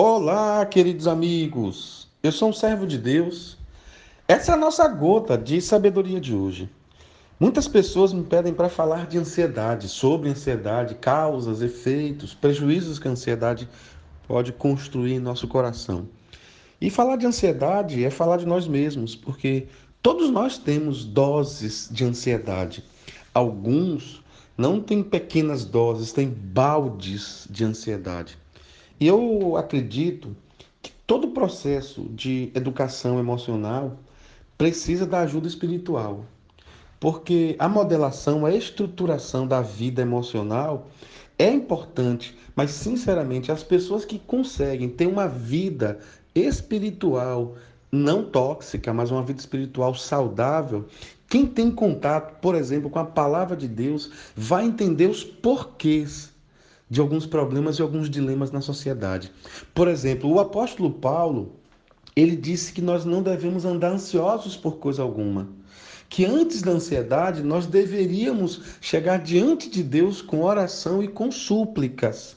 Olá, queridos amigos. Eu sou um servo de Deus. Essa é a nossa gota de sabedoria de hoje. Muitas pessoas me pedem para falar de ansiedade, sobre ansiedade, causas, efeitos, prejuízos que a ansiedade pode construir em nosso coração. E falar de ansiedade é falar de nós mesmos, porque todos nós temos doses de ansiedade. Alguns não têm pequenas doses, têm baldes de ansiedade. E eu acredito que todo processo de educação emocional precisa da ajuda espiritual, porque a modelação, a estruturação da vida emocional é importante, mas sinceramente, as pessoas que conseguem ter uma vida espiritual não tóxica, mas uma vida espiritual saudável, quem tem contato, por exemplo, com a palavra de Deus, vai entender os porquês de alguns problemas e alguns dilemas na sociedade. Por exemplo, o apóstolo Paulo, ele disse que nós não devemos andar ansiosos por coisa alguma. Que antes da ansiedade, nós deveríamos chegar diante de Deus com oração e com súplicas.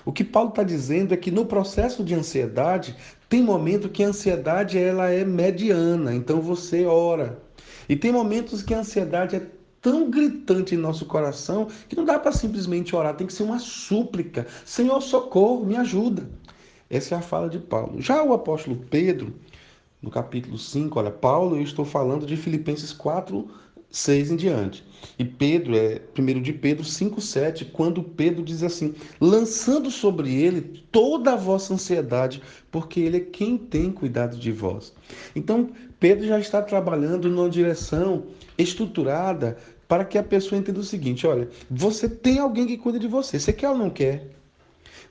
O que Paulo está dizendo é que no processo de ansiedade, tem momento que a ansiedade ela é mediana, então você ora. E tem momentos que a ansiedade é tão gritante em nosso coração que não dá para simplesmente orar, tem que ser uma súplica. Senhor, socorro, me ajuda. Essa é a fala de Paulo. Já o apóstolo Pedro, no capítulo 5, olha, Paulo, eu estou falando de Filipenses 4, 6 em diante. E Pedro, primeiro de Pedro 5, 7, quando Pedro diz assim, lançando sobre ele toda a vossa ansiedade, porque ele é quem tem cuidado de vós. Então, Pedro já está trabalhando numa direção estruturada para que a pessoa entenda o seguinte, olha, você tem alguém que cuida de você, você quer ou não quer?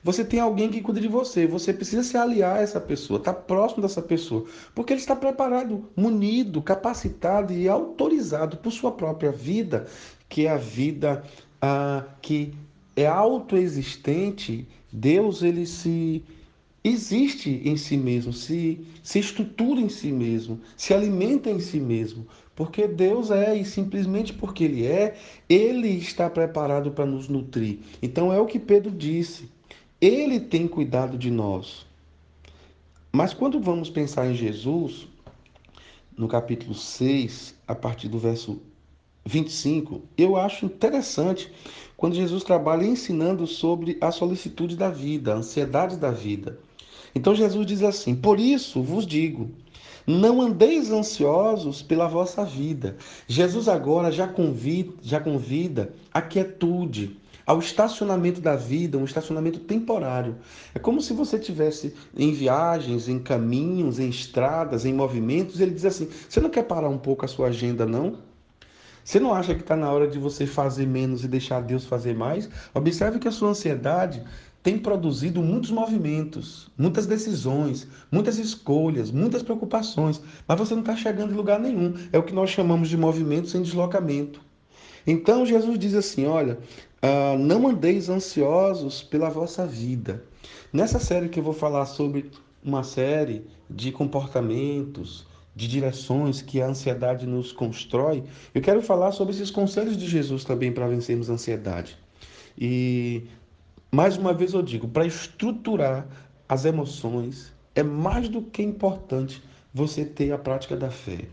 Você tem alguém que cuida de você, você precisa se aliar a essa pessoa, estar próximo dessa pessoa, porque ele está preparado, munido, capacitado e autorizado por sua própria vida, que é a vida que é autoexistente. Deus, ele se existe em si mesmo, se estrutura em si mesmo, se alimenta em si mesmo. Porque Deus é, e simplesmente porque Ele está preparado para nos nutrir. Então é o que Pedro disse. Ele tem cuidado de nós. Mas quando vamos pensar em Jesus, no capítulo 6, a partir do verso 25, eu acho interessante quando Jesus trabalha ensinando sobre a solicitude da vida, a ansiedade da vida. Então Jesus diz assim: Por isso vos digo, não andeis ansiosos pela vossa vida. Jesus agora já convida à quietude, ao estacionamento da vida, um estacionamento temporário. É como se você tivesse em viagens, em caminhos, em estradas, em movimentos. Ele diz assim: Você não quer parar um pouco a sua agenda, não? Você não acha que está na hora de você fazer menos e deixar Deus fazer mais? Observe que a sua ansiedade tem produzido muitos movimentos, muitas decisões, muitas escolhas, muitas preocupações, mas você não está chegando em lugar nenhum. É o que nós chamamos de movimento sem deslocamento. Então Jesus diz assim: olha, não andeis ansiosos pela vossa vida. Nessa série que eu vou falar sobre uma série de comportamentos, de direções que a ansiedade nos constrói, eu quero falar sobre esses conselhos de Jesus também para vencermos a ansiedade. E mais uma vez eu digo, para estruturar as emoções, é mais do que importante você ter a prática da fé.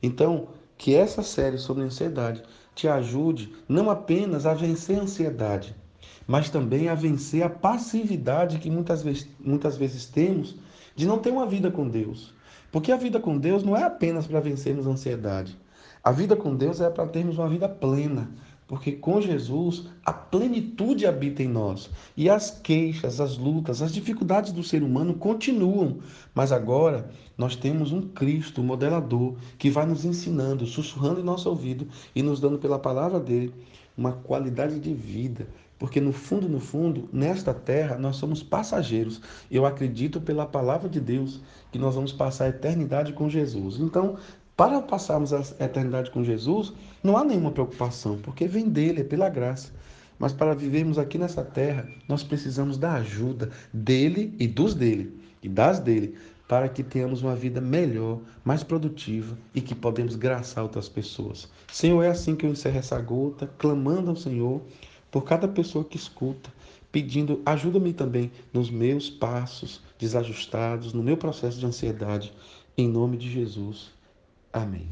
Então, que essa série sobre ansiedade te ajude não apenas a vencer a ansiedade, mas também a vencer a passividade que muitas vezes temos de não ter uma vida com Deus. Porque a vida com Deus não é apenas para vencermos a ansiedade. A vida com Deus é para termos uma vida plena, porque com Jesus a plenitude habita em nós. E as queixas, as lutas, as dificuldades do ser humano continuam, mas agora nós temos um Cristo, um modelador, que vai nos ensinando, sussurrando em nosso ouvido e nos dando pela palavra dele uma qualidade de vida. Porque no fundo, nesta terra, nós somos passageiros. Eu acredito pela palavra de Deus que nós vamos passar a eternidade com Jesus. Então, para passarmos a eternidade com Jesus, não há nenhuma preocupação, porque vem dele, é pela graça. Mas para vivermos aqui nessa terra, nós precisamos da ajuda dele e dos dele, e das dele, para que tenhamos uma vida melhor, mais produtiva e que podemos graçar outras pessoas. Senhor, é assim que eu encerro essa gota, clamando ao Senhor por cada pessoa que escuta, pedindo ajuda-me também nos meus passos desajustados, no meu processo de ansiedade, em nome de Jesus. Amém.